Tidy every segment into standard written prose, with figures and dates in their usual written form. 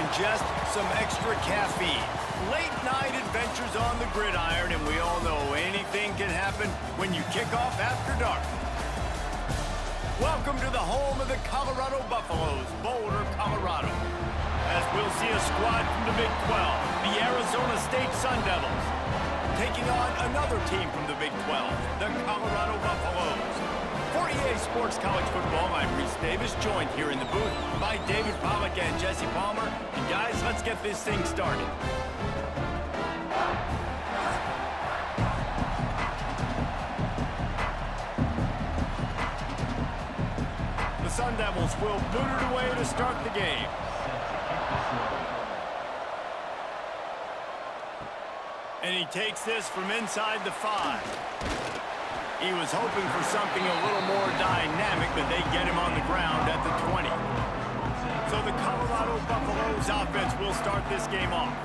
ingest some extra caffeine. Late night adventures on the gridiron, and we all know anything can happen when you kick off after dark. Welcome to the home of the Colorado Buffaloes, Boulder, Colorado. As we'll see a squad from the Big 12, the Arizona State Sun Devils, taking on another team from the Big 12, the Colorado Buffaloes. For EA Sports College Football, I'm Reese Davis, joined here in the booth by David Pollack and Jesse Palmer. And guys, let's get this thing started. The Sun Devils will boot it away to start the game. And he takes this from inside the 5. He was hoping for something a little more dynamic, but they get him on the ground at the 20. So the Colorado Buffaloes offense will start this game off.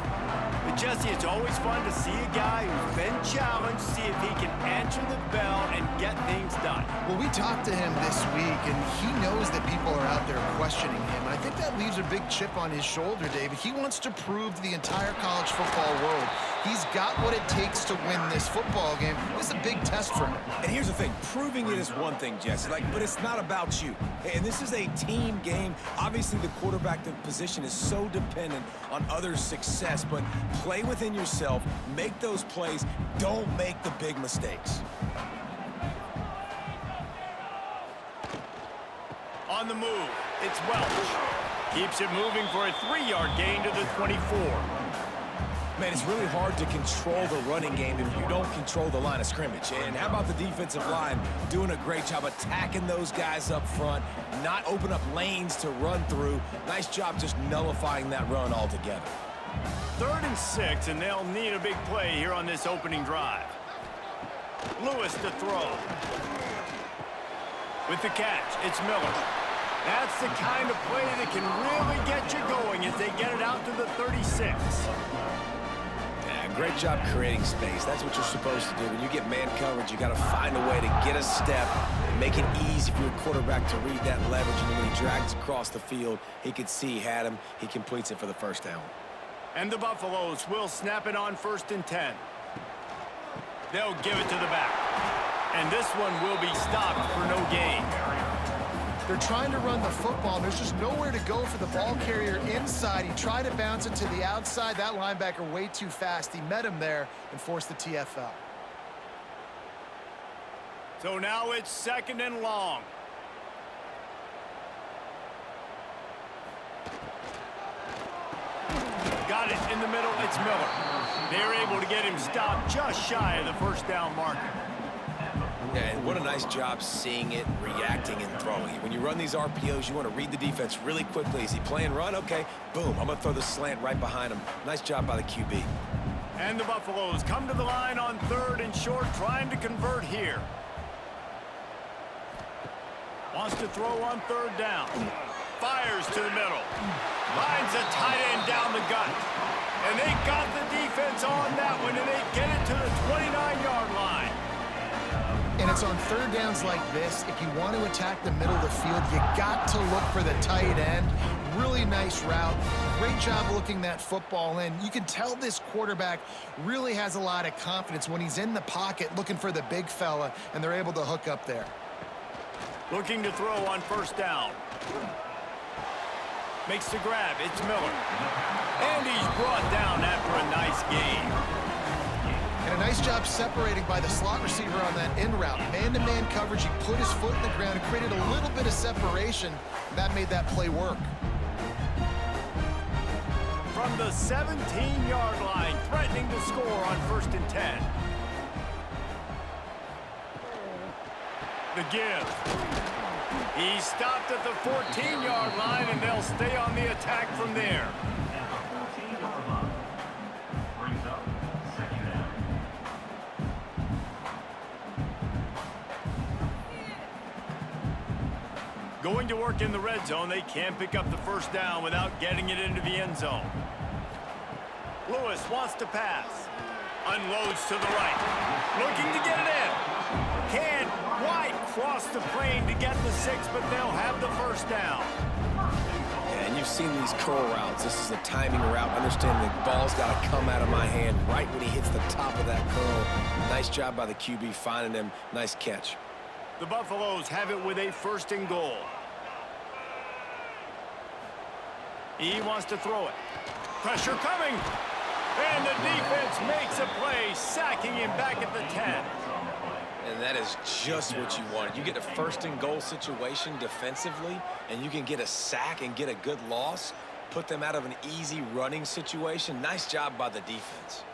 But Jesse, it's always fun to see a guy who's been challenged, see if he can answer the bell and get things done. Well, we talked to him this week, and he knows that people are out there questioning him. And I think that leaves a big chip on his shoulder, David. He wants to prove to the entire college football world he's got what it takes to win this football game. This is a big test for him. And here's the thing, proving it is one thing, Jesse, but it's not about you. And this is a team game. Obviously, the quarterback position is so dependent on others' success, but play within yourself, make those plays, don't make the big mistakes. On the move, it's Welch. Keeps it moving for a 3-yard gain to the 24. Man, it's really hard to control the running game if you don't control the line of scrimmage. And how about the defensive line doing a great job attacking those guys up front, not open up lanes to run through. Nice job just nullifying that run altogether. 3rd and 6, and they'll need a big play here on this opening drive. Lewis to throw. With the catch, it's Miller. That's the kind of play that can really get you going as they get it out to the 36. Great job creating space. That's what you're supposed to do. When you get man coverage, you got to find a way to get a step, make it easy for your quarterback to read that leverage, and when he drags across the field, he could see he had him. He completes it for the first down. And the Buffaloes will snap it on 1st and 10. They'll give it to the back. And this one will be stopped for no gain. They're trying to run the football, and there's just nowhere to go for the ball carrier inside. He tried to bounce it to the outside. That linebacker way too fast. He met him there and forced the TFL. So now it's 2nd and long. Got it in the middle. It's Miller. They're able to get him stopped just shy of the 1st down marker. Yeah, and what a nice job seeing it, reacting, and throwing it. When you run these RPOs, you want to read the defense really quickly. Is he playing run? Okay, boom. I'm going to throw the slant right behind him. Nice job by the QB. And the Buffaloes come to the line on 3rd and short, trying to convert here. Wants to throw on 3rd down. Fires to the middle. Finds a tight end down the gut. And they got the defense on that one, and they get it to the 29-yard line. And it's on 3rd downs like this. If you want to attack the middle of the field, you got to look for the tight end. Really nice route. Great job looking that football in. You can tell this quarterback really has a lot of confidence when he's in the pocket looking for the big fella, and they're able to hook up there. Looking to throw on 1st down. Makes the grab. It's Miller. And he's brought down after a nice gain. And a nice job separating by the slot receiver on that in route. Man-to-man coverage, he put his foot in the ground and created a little bit of separation. That made that play work. From the 17-yard line, threatening to score on 1st and 10. The give. He stopped at the 14-yard line, and they'll stay on the attack from there. Going to work in the red zone, they can't pick up the 1st down without getting it into the end zone. Lewis wants to pass. Unloads to the right. Looking to get it in. Can't quite cross the plane to get the 6, but they'll have the 1st down. And you've seen these curl routes. This is a timing route. Understanding the ball's got to come out of my hand right when he hits the top of that curl. Nice job by the QB finding him. Nice catch. The Buffaloes have it with a 1st and goal. He wants to throw it. Pressure coming. And the defense makes a play, sacking him back at the 10. And that is just what you want. You get a 1st and goal situation defensively, and you can get a sack and get a good loss, put them out of an easy running situation. Nice job by the defense.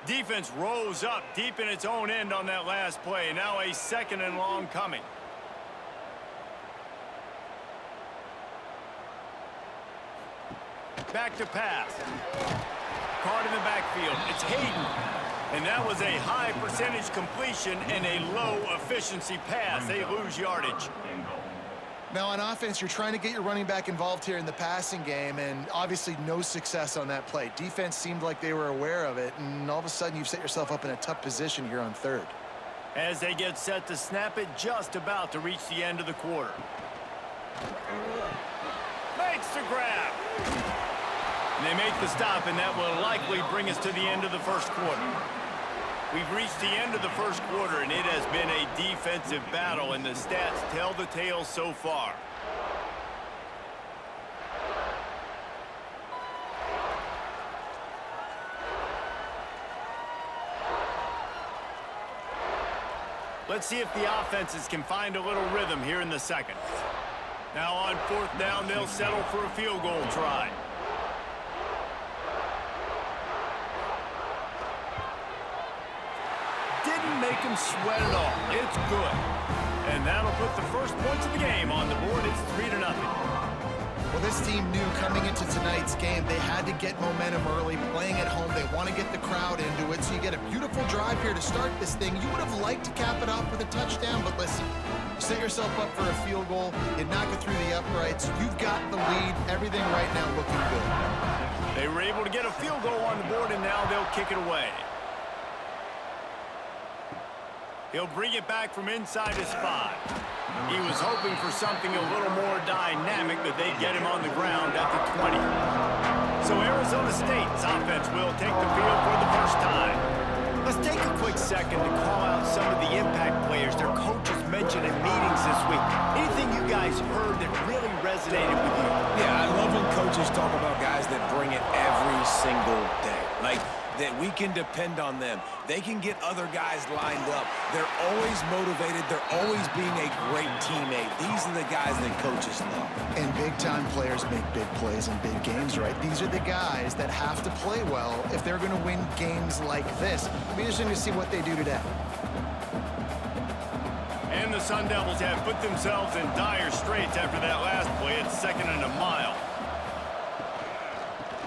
Defense rose up deep in its own end on that last play. Now a 2nd and long coming. Back to pass. Caught in the backfield. It's Hayden. And that was a high percentage completion and a low efficiency pass. They lose yardage. Now on offense, you're trying to get your running back involved here in the passing game, and obviously no success on that play. Defense seemed like they were aware of it, and all of a sudden you've set yourself up in a tough position here on 3rd. As they get set to snap it, just about to reach the end of the quarter. Makes the grab. And they make the stop, and that will likely bring us to the end of the 1st quarter. We've reached the end of the 1st quarter, and it has been a defensive battle, and the stats tell the tale so far. Let's see if the offenses can find a little rhythm here in the 2nd. Now on 4th down, they'll settle for a field goal try. Didn't make him sweat at all. It's good. And that'll put the first points of the game on the board. It's 3-0. Well, this team knew coming into tonight's game they had to get momentum early, playing at home. They want to get the crowd into it, so you get a beautiful drive here to start this thing. You would have liked to cap it off with a touchdown, but listen, you set yourself up for a field goal, you knock it through the uprights, you've got the lead, everything right now looking good. They were able to get a field goal on the board, and now they'll kick it away. He'll bring it back from inside his 5. He was hoping for something a little more dynamic, but they get him on the ground at the 20. So Arizona State's offense will take the field for the first time. Let's take a quick second to call out some of the impact players their coaches mentioned in meetings this week. Anything you guys heard that really resonated with you? Yeah, I love when coaches talk about guys that bring it every single day. Like, that we can depend on them. They can get other guys lined up. They're always motivated. They're always being a great teammate. These are the guys that coaches love. And big-time players make big plays in big games, right? These are the guys that have to play well if they're going to win games like this. It'll be interesting to see what they do today. And the Sun Devils have put themselves in dire straits after that last play. It's 2nd and a mile.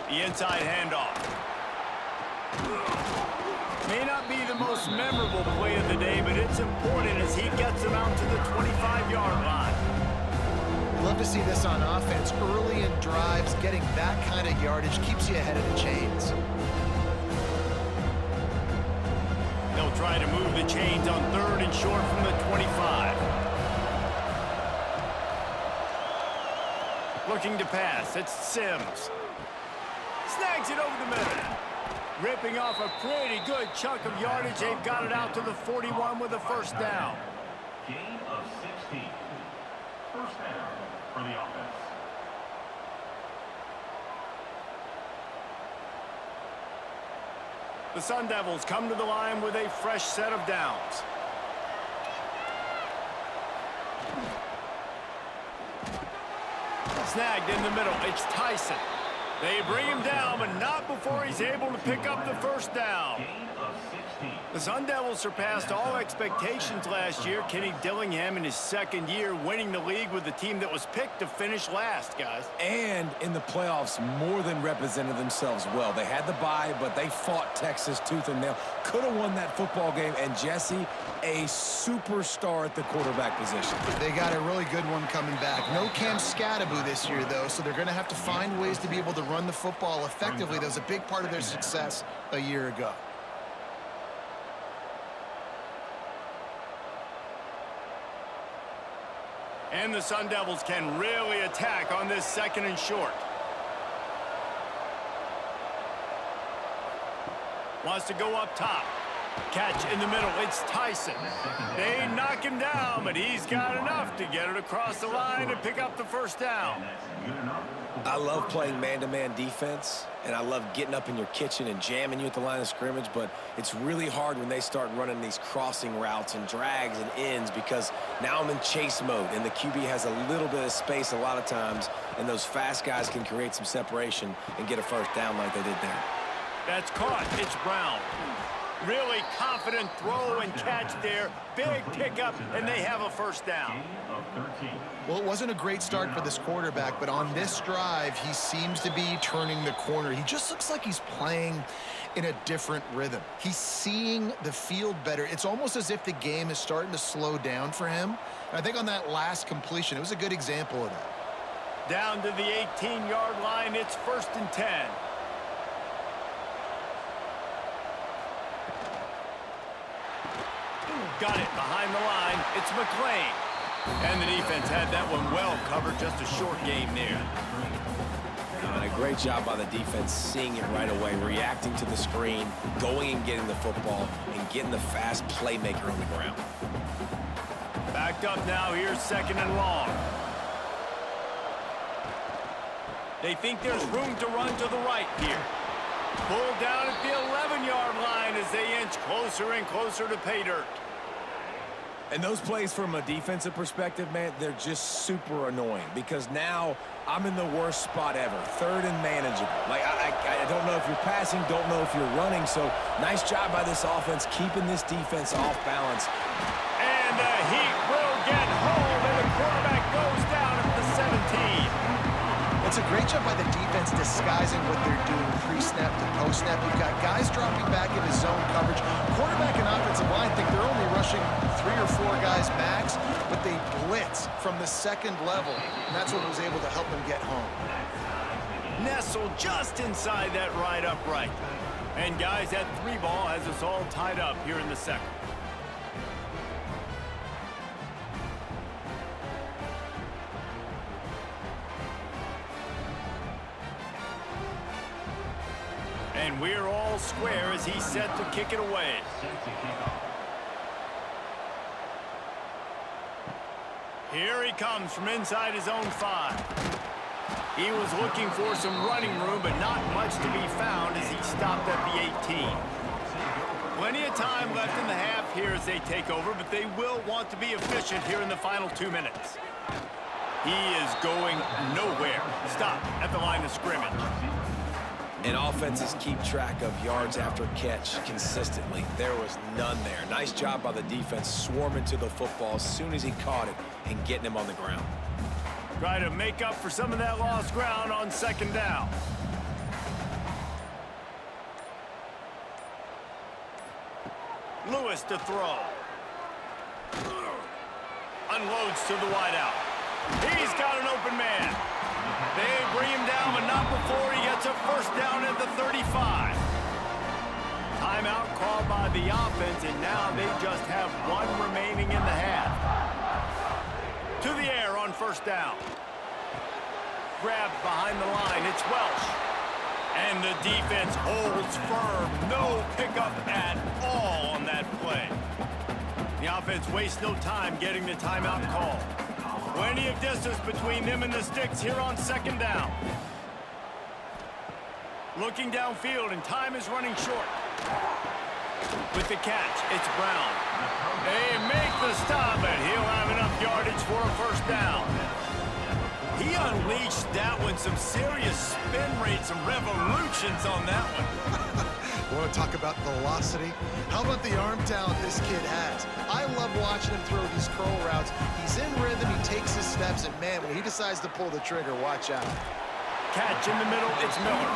The inside handoff. May not be the most memorable play of the day, but it's important as he gets them out to the 25-yard line. Love to see this on offense. Early in drives, getting that kind of yardage keeps you ahead of the chains. They'll try to move the chains on 3rd and short from the 25. Looking to pass. It's Sims. Snags it over the middle. Ripping off a pretty good chunk of yardage. They've got it out to the 41 with a first down. Gain of 16. First down for the offense. The Sun Devils come to the line with a fresh set of downs. Snagged in the middle. It's Tyson. They bring him down, but not before he's able to pick up the first down. Gain of 16. The Sun Devils surpassed all expectations last year. Kenny Dillingham in his 2nd year winning the league with the team that was picked to finish last, guys. And in the playoffs, more than represented themselves well. They had the bye, but they fought Texas tooth and nail. Could have won that football game. And Jesse, a superstar at the quarterback position. They got a really good one coming back. No Cam Scattaboo this year, though, so they're going to have to find ways to be able to run the football effectively. That was a big part of their success a year ago. And the Sun Devils can really attack on this 2nd and short. Wants to go up top. Catch in the middle. It's Tyson. They knock him down, but he's got enough to get it across the line and pick up the 1st down. I love playing man-to-man defense, and I love getting up in your kitchen and jamming you at the line of scrimmage, but it's really hard when they start running these crossing routes and drags and ends because now I'm in chase mode, and the QB has a little bit of space a lot of times, and those fast guys can create some separation and get a 1st down like they did there. That's caught. It's Brown. Really confident throw and catch there. Big pickup, and they have a 1st down. Well, it wasn't a great start for this quarterback, but on this drive, he seems to be turning the corner. He just looks like he's playing in a different rhythm. He's seeing the field better. It's almost as if the game is starting to slow down for him. And I think on that last completion, it was a good example of that. Down to the 18-yard line, it's 1st and 10. Got it behind the line. It's McLean. And the defense had that one well covered. Just a short game there. And a great job by the defense seeing it right away, reacting to the screen, going and getting the football, and getting the fast playmaker on the ground. Backed up now. Here's 2nd and long. They think there's room to run to the right here. Pulled down at the 11-yard line as they inch closer and closer to pay dirt. And those plays from a defensive perspective, man, they're just super annoying because now I'm in the worst spot ever, 3rd and manageable. Like, I don't know if you're passing, don't know if you're running, so nice job by this offense keeping this defense off balance. And the Heat will get home, and the quarterback goes down at the 17. It's a great job by the defense disguising what they're doing pre-snap to post-snap. You've got guys dropping back into zone coverage. Quarterback and offensive line think they're only rushing 3 or 4 guys max, but they blitz from the 2nd level, and that's what was able to help them get home. Nestled just inside that right upright. And guys, that 3 ball has us all tied up here in the 2nd. And we're all square as he's set to kick it away. Here he comes from inside his own 5. He was looking for some running room, but not much to be found as he stopped at the 18. Plenty of time left in the half here as they take over, but they will want to be efficient here in the final 2 minutes. He is going nowhere. Stop at the line of scrimmage. And offenses keep track of yards after catch consistently. There was none there. Nice job by the defense swarming to the football as soon as he caught it and getting him on the ground. Try to make up for some of that lost ground on 2nd down. Lewis to throw. Unloads to the wideout. He's got an open man. They bring him down, but not before he gets a 1st down at the 35. Timeout called by the offense, and now they just have 1 remaining in the half. To the air on 1st down. Grabbed behind the line. It's Welsh. And the defense holds firm. No pickup at all on that play. The offense wastes no time getting the timeout call. Plenty of distance between them and the sticks here on 2nd down. Looking downfield, and time is running short. With the catch, it's Brown. They make the stop, and he'll have enough yardage for a 1st down. He unleashed that one. Some serious spin rates, some revolutions on that one. Want to talk about velocity? How about the arm talent this kid has? I love watching him throw these curl routes. He's in rhythm, he takes his steps, and man, when he decides to pull the trigger, watch out. Catch in the middle, it's Miller.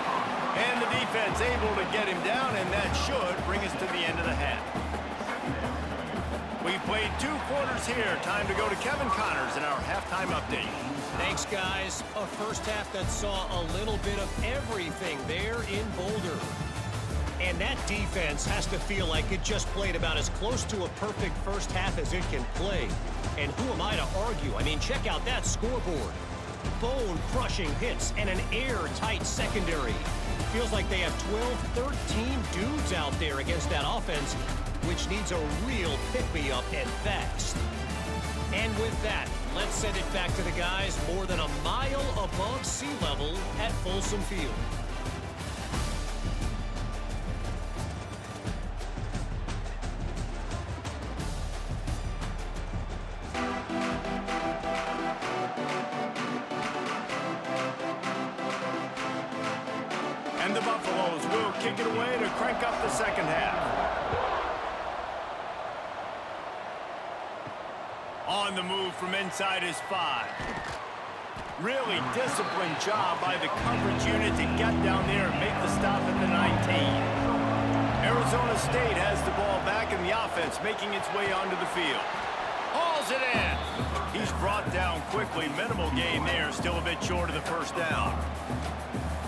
And the defense able to get him down, and that should bring us to the end of the half. We've played 2 quarters here. Time to go to Kevin Connors in our halftime update. Thanks, guys. A 1st half that saw a little bit of everything there in Boulder. And that defense has to feel like it just played about as close to a perfect first half as it can play. And who am I to argue? I mean, check out that scoreboard. Bone-crushing hits and an airtight secondary. Feels like they have 12, 13 dudes out there against that offense, which needs a real pick-me-up and fast. And with that, let's send it back to the guys more than a mile above sea level at Folsom Field. And the Buffaloes will kick it away to crank up the second half. On the move from inside his 5. Really disciplined job by the coverage unit to get down there and make the stop at the 19. Arizona State has the ball back in the offense, making its way onto the field. Hauls it in. He's brought down quickly. Minimal gain there, still a bit short of the first down.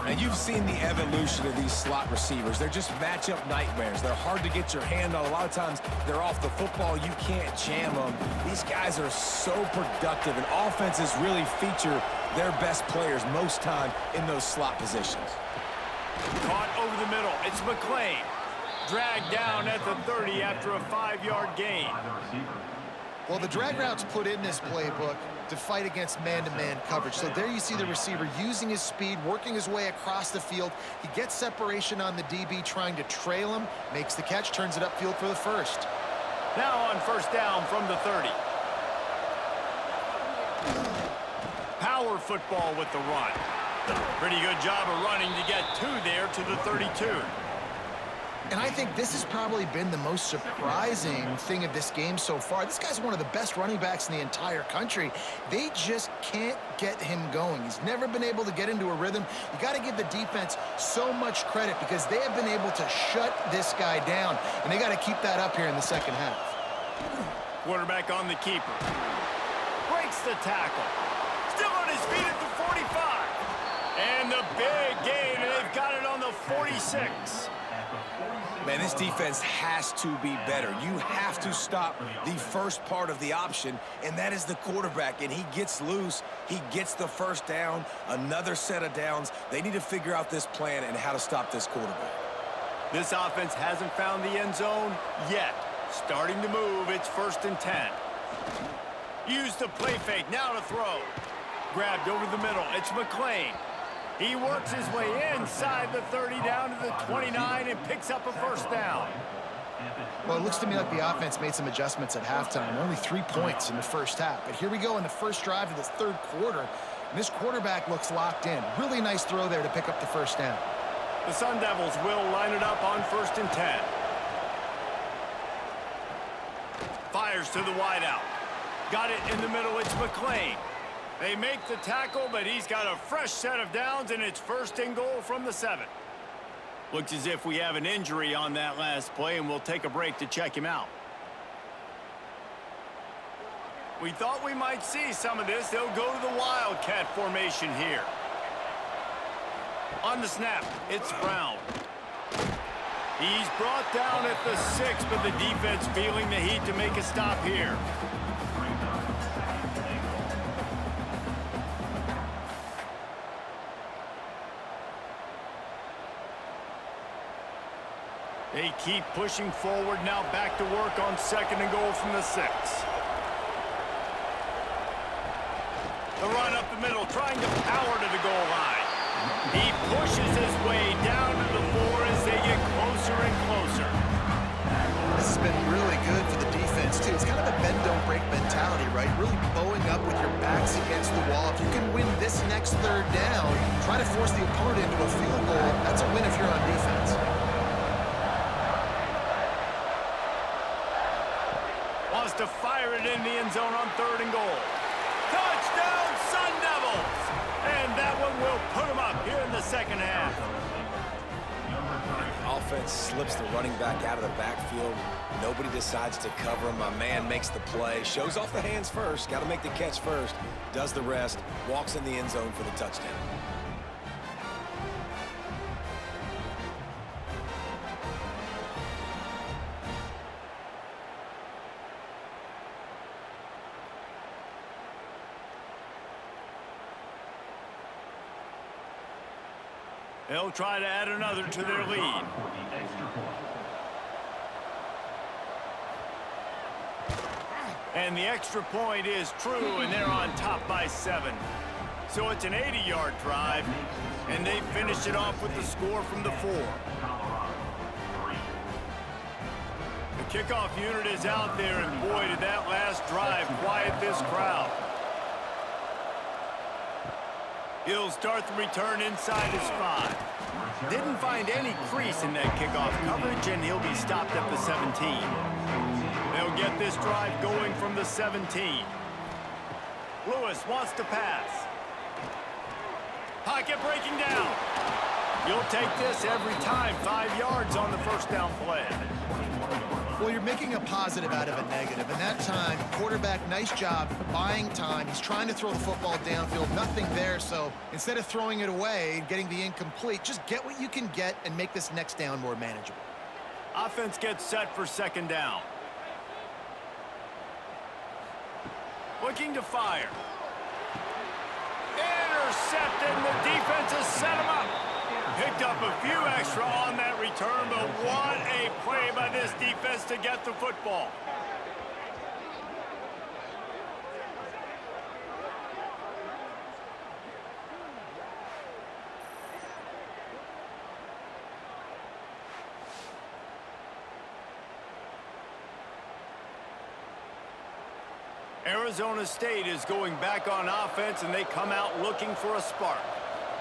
And you've seen the evolution of these slot receivers. They're just matchup nightmares. They're hard to get your hand on. A lot of times they're off the football. You can't jam them. These guys are so productive, and offenses really feature their best players most time in those slot positions. Caught over the middle. It's McClain. Dragged down at the 30 after a 5-yard gain. Well, the drag route's put in this playbook to fight against man-to-man coverage. So there you see the receiver using his speed, working his way across the field. He gets separation on the DB, trying to trail him, makes the catch, turns it upfield for the first. Now on first down from the 30. Power football with the run. Pretty good job of running to get 2 there to the 32. And I think this has probably been the most surprising thing of this game so far. This guy's one of the best running backs in the entire country. They just can't get him going. He's never been able to get into a rhythm. You got to give the defense so much credit because they have been able to shut this guy down, and they got to keep that up here in the second half. Quarterback on the keeper. Breaks the tackle. Still on his feet at the 45. And the big gain, and they've got it on the 46. Man, this defense has to be better. You have to stop the first part of the option, and that is the quarterback. And he gets loose. He gets the first down, another set of downs. They need to figure out this plan and how to stop this quarterback. This offense hasn't found the end zone yet. Starting to move, it's 1st and 10. Use the play fake, now to throw. Grabbed over the middle, it's McClain. He works his way inside the 30 down to the 29 and picks up a first down. Well, it looks to me like the offense made some adjustments at halftime. Only 3 points in the first half. But here we go in the first drive of this third quarter. And this quarterback looks locked in. Really nice throw there to pick up the first down. The Sun Devils will line it up on 1st and 10. Fires to the wideout. Got it in the middle, it's McClain. They make the tackle, but he's got a fresh set of downs, and it's 1st and goal from the 7. Looks as if we have an injury on that last play, and we'll take a break to check him out. We thought we might see some of this. They'll go to the Wildcat formation here. On the snap, it's Brown. He's brought down at the 6, but the defense feeling the heat to make a stop here. They keep pushing forward, now back to work on 2nd and goal from the 6. The run up the middle, trying to power to the goal line. He pushes his way down to the 4 as they get closer and closer. This has been really good for the defense, too. It's kind of a bend-don't-break mentality, right? Really bowing up with your backs against the wall. If you can win this next third down, try to force the opponent into a field goal. That's a win if you're on defense. Wants to fire it in the end zone on 3rd and goal. Touchdown, Sun Devils! And that one will put them up here in the second half. The offense slips the running back out of the backfield. Nobody decides to cover him. My man makes the play. Shows off the hands first. Got to make the catch first. Does the rest. Walks in the end zone for the touchdown. They'll try to add another to their lead. For the extra point. And the extra point is true, and they're on top by 7. So it's an 80-yard drive, and they finish it off with the score from the 4. Colorado, 3. The kickoff unit is out there, and boy, did that last drive quiet this crowd. He'll start the return inside his 5. Didn't find any crease in that kickoff coverage, and he'll be stopped at the 17. They'll get this drive going from the 17. Lewis wants to pass. Pocket breaking down. You'll take this every time. 5 yards on the first down play. Well, you're making a positive out of a negative. And that time, quarterback, nice job buying time. He's trying to throw the football downfield. Nothing there. So instead of throwing it away and getting the incomplete, just get what you can get and make this next down more manageable. Offense gets set for second down. Looking to fire. Intercepted, and the defense has set him up. Picked up a few extra on that return, but what a play by this defense to get the football. Arizona State is going back on offense, and they come out looking for a spark.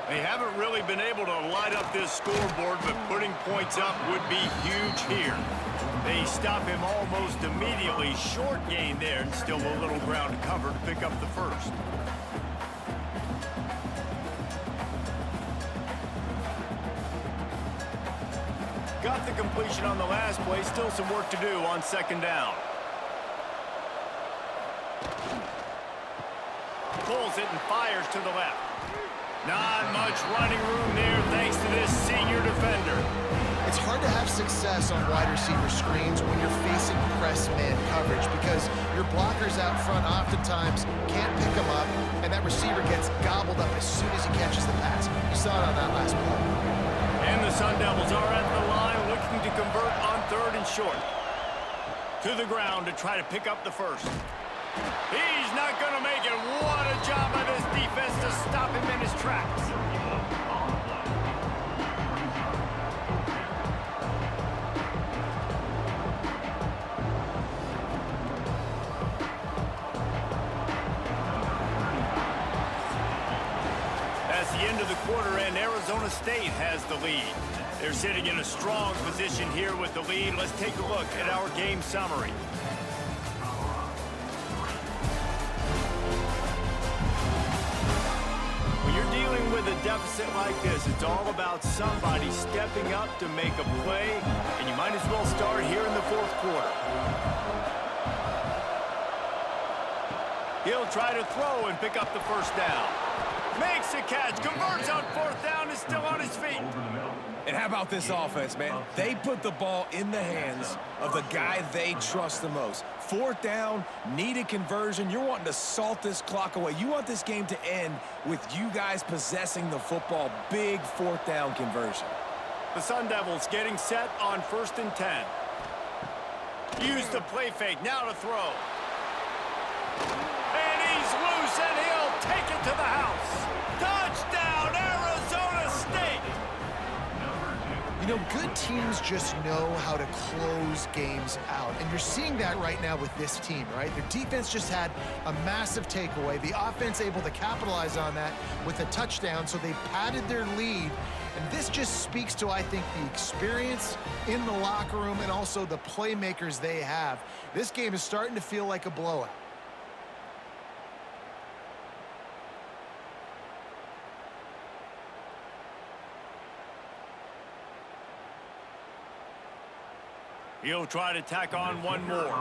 They haven't really been able to light up this scoreboard, but putting points up would be huge here. They stop him almost immediately. Short gain there, and still a little ground to cover to pick up the first. Got the completion on the last play. Still some work to do on second down. Pulls it and fires to the left. Not much running room there thanks to this senior defender. It's hard to have success on wide receiver screens when you're facing press man coverage because your blockers out front oftentimes can't pick them up, and that receiver gets gobbled up as soon as he catches the pass. You saw it on that last play. And the Sun Devils are at the line looking to convert on 3rd and short. To the ground to try to pick up the first. He's not going to make it. What a job by this defense to stop him in his tracks. That's the end of the quarter, and Arizona State has the lead. They're sitting in a strong position here with the lead. Let's take a look at our game summary. When you're dealing with a deficit like this, it's all about somebody stepping up to make a play, and you might as well start here in the 4th quarter. He'll try to throw and pick up the first down. Makes a catch, converts on 4th down, is still on his feet. And how about this offense, man? They put the ball in the hands of the guy they trust the most. 4th down, needed conversion. You're wanting to salt this clock away. You want this game to end with you guys possessing the football. Big 4th down conversion. The Sun Devils getting set on 1st and 10. Use the play fake, now to throw. And he's loose, and he'll take it to the house. Touchdown, Arizona State! You know, good teams just know how to close games out, and you're seeing that right now with this team, right? Their defense just had a massive takeaway. The offense able to capitalize on that with a touchdown, so they padded their lead. And this just speaks to, I think, the experience in the locker room and also the playmakers they have. This game is starting to feel like a blowout. He'll try to tack on one more.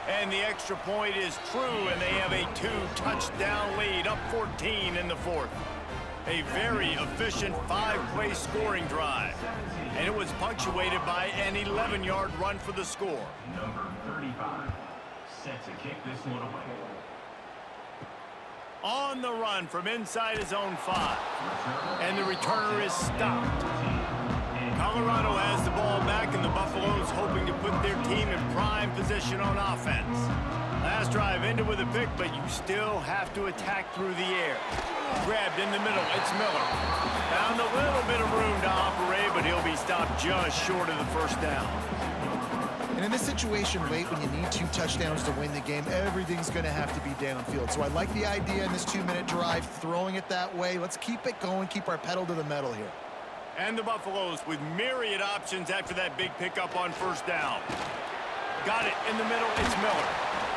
And the extra point is true, and they have a 2-touchdown lead, up 14 in the 4th. A very efficient 5-play scoring drive. And it was punctuated by an 11-yard run for the score. Number 35 set to kick this one away. On the run from inside his own 5. And the returner is stopped. Colorado has the ball back, and the Buffaloes hoping to put their team in prime position on offense. Last drive ended with a pick, but you still have to attack through the air. Grabbed in the middle, it's Miller. Found a little bit of room to operate, but he'll be stopped just short of the first down. And in this situation late, when you need 2 touchdowns to win the game, everything's going to have to be downfield. So I like the idea in this 2-minute drive, throwing it that way. Let's keep it going, keep our pedal to the metal here. And the Buffaloes with myriad options after that big pickup on first down. Got it in the middle, it's Miller.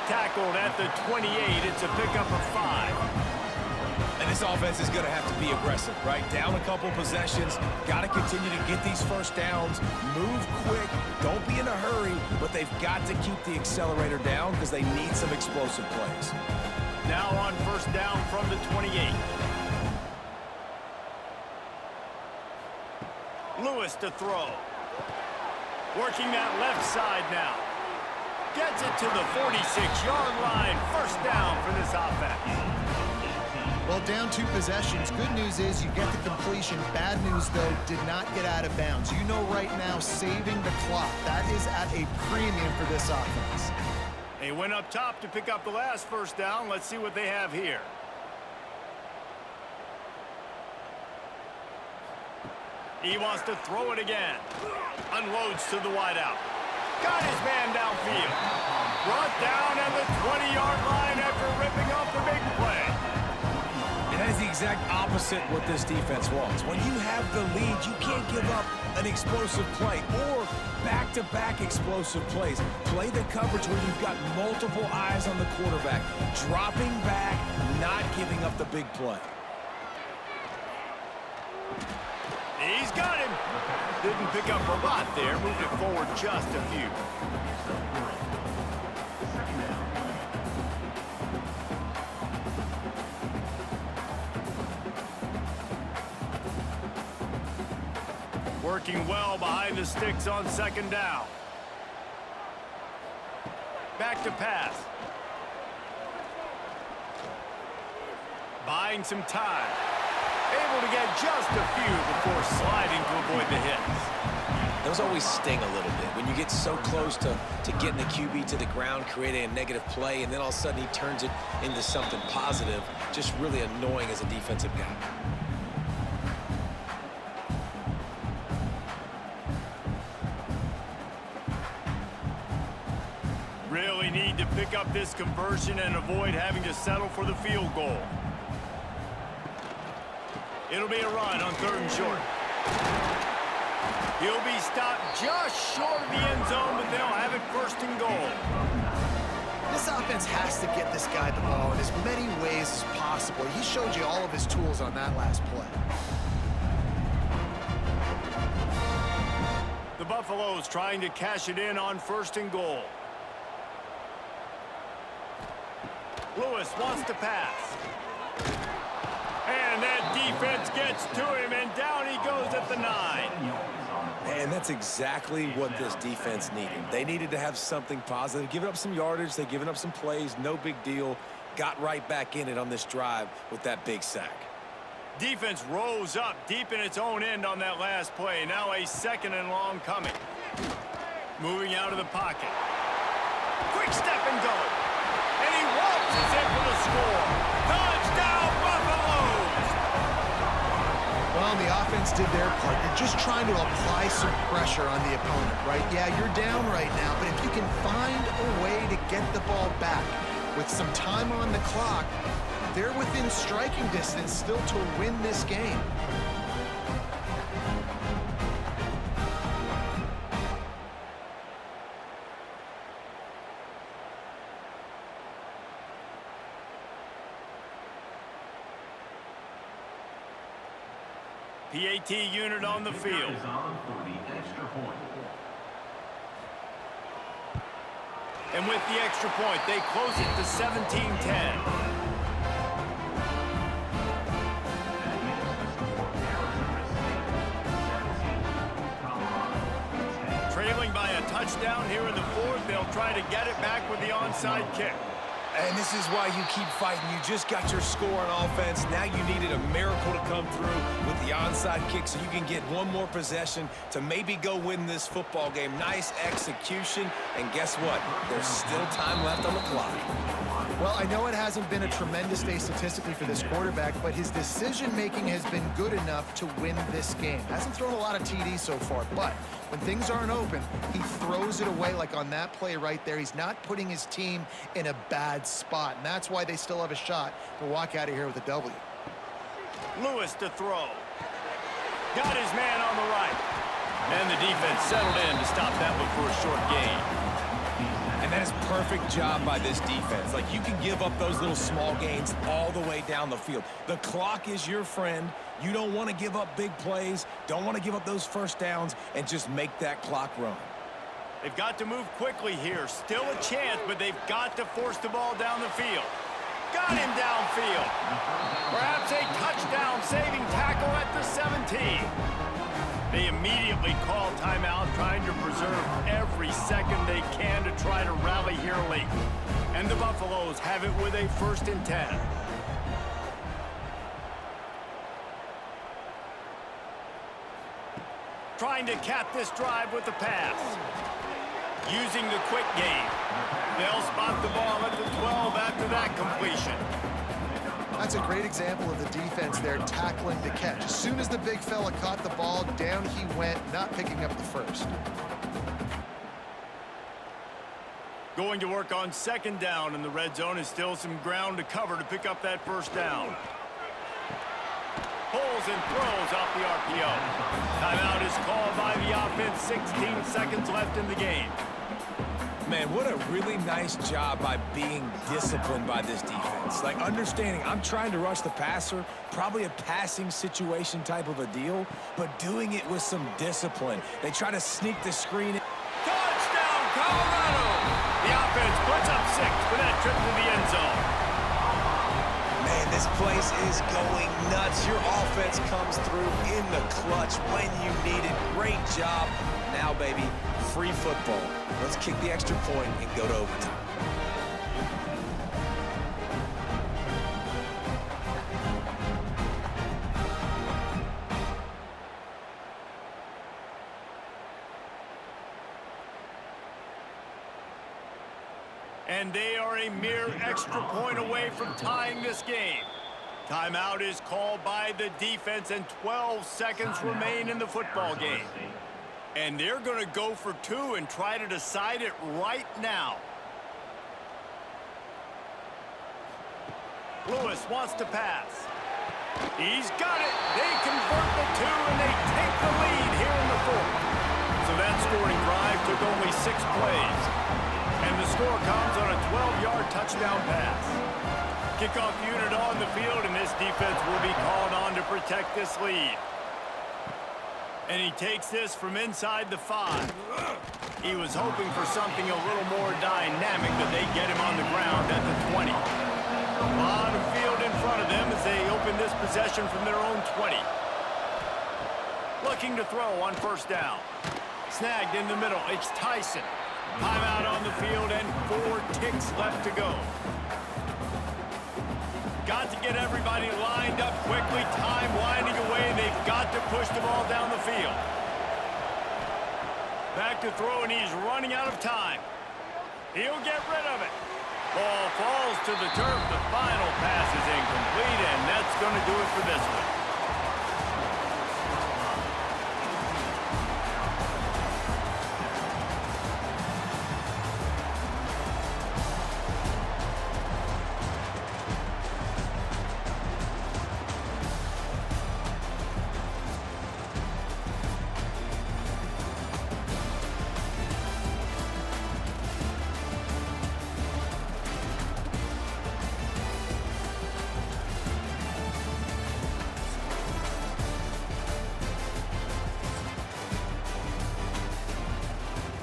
Tackled at the 28, it's a pickup of 5. And this offense is going to have to be aggressive, right? Down a couple possessions, got to continue to get these first downs, move quick, don't be in a hurry, but they've got to keep the accelerator down because they need some explosive plays. Now on first down from the 28. Lewis to throw. Working that left side now. Gets it to the 46-yard line. First down for this offense. Well, down 2 possessions. Good news is you get the completion. Bad news, though, did not get out of bounds. You know right now, saving the clock. That is at a premium for this offense. They went up top to pick up the last first down. Let's see what they have here. He wants to throw it again. Unloads to the wideout. Got his man downfield. Brought down at the 20-yard line after ripping off the big play. And that is the exact opposite what this defense wants. When you have the lead, you can't give up an explosive play or back-to-back explosive plays. Play the coverage when you've got multiple eyes on the quarterback. Dropping back, not giving up the big play. He's got him. Didn't pick up a lot there. Moved it forward just a few. Working well behind the sticks on second down. Back to pass. Buying some time. Able to get just a few before sliding to avoid the hits. Those always sting a little bit when you get so close to getting the QB to the ground, creating a negative play, and then all of a sudden he turns it into something positive. Just really annoying as a defensive guy. Really need to pick up this conversion and avoid having to settle for the field goal. It'll be a run on 3rd and short. He'll be stopped just short of the end zone, but they'll have it 1st and goal. This offense has to get this guy the ball in as many ways as possible. He showed you all of his tools on that last play. The Buffaloes trying to cash it in on 1st and goal. Lewis wants to pass. And that defense gets to him, and down he goes at the 9. And that's exactly what this defense needed. They needed to have something positive. Giving up some yardage, they've given up some plays, no big deal. Got right back in it on this drive with that big sack. Defense rose up deep in its own end on that last play. Now a 2nd and long coming. Moving out of the pocket. Quick step and go. And he waltzes in for the score. Touchdown, Buffaloes! Well, the offense did their part. You're just trying to apply some pressure on the opponent, right? Yeah, you're down right now, but if you can find a way to get the ball back with some time on the clock, they're within striking distance still to win this game. PAT unit on the field. Is on for the extra point. And with the extra point, they close it to 17-10. Trailing by a touchdown here in the 4th, they'll try to get it back with the onside kick. And this is why you keep fighting. You just got your score on offense. Now you needed a miracle to come through with the onside kick so you can get one more possession to maybe go win this football game. Nice execution. And guess what? There's still time left on the clock. Well, I know it hasn't been a tremendous day statistically for this quarterback, but his decision-making has been good enough to win this game. Hasn't thrown a lot of TDs so far, but when things aren't open, he throws it away like on that play right there. He's not putting his team in a bad spot, and that's why they still have a shot to walk out of here with a W. Lewis to throw. Got his man on the right. And the defense settled in to stop that one for a short gain. And that is perfect job by this defense. Like, you can give up those little small gains all the way down the field. The clock is your friend. You don't want to give up big plays, don't want to give up those first downs, and just make that clock run. They've got to move quickly here. Still a chance, but they've got to force the ball down the field. Got him downfield. Perhaps a touchdown-saving tackle at the 17. They immediately call timeout, trying to preserve every second they can to try to rally here late. And the Buffaloes have it with a 1st and 10. Trying to cap this drive with the pass. Using the quick game. They'll spot the ball at the 12 after that completion. That's a great example of the defense there tackling the catch. As soon as the big fella caught the ball, down he went, not picking up the first. Going to work on 2nd down, and the red zone is still some ground to cover to pick up that 1st down. Pulls and throws off the RPO. Timeout is called by the offense. 16 seconds left in the game. Man, what a really nice job by being disciplined by this defense. Like, understanding I'm trying to rush the passer, probably a passing situation type of a deal, but doing it with some discipline. They try to sneak the screen in. Touchdown, Colorado! The offense puts up 6 for that trip to the end zone. Man, this place is going nuts. Your offense comes through in the clutch when you need it. Great job. Now, baby, free football. Let's kick the extra point and go to overtime. And they are a mere extra point away from tying this game. Timeout is called by the defense, and 12 seconds remain in the football game. And they're going to go for 2 and try to decide it right now. Lewis wants to pass. He's got it. They convert the 2, and they take the lead here in the 4th. So that scoring drive took only 6 plays. And the score comes on a 12-yard touchdown pass. Kickoff unit on the field, and this defense will be called on to protect this lead. And he takes this from inside the 5. He was hoping for something a little more dynamic, but they get him on the ground at the 20. A lot of field in front of them as they open this possession from their own 20. Looking to throw on 1st down. Snagged in the middle. It's Tyson. Timeout on the field and 4 ticks left to go. Got to get everybody lined up quickly. Time winding away. They've got to push the ball down the field. Back to throw, and he's running out of time. He'll get rid of it. Ball falls to the turf. The final pass is incomplete, and that's going to do it for this one.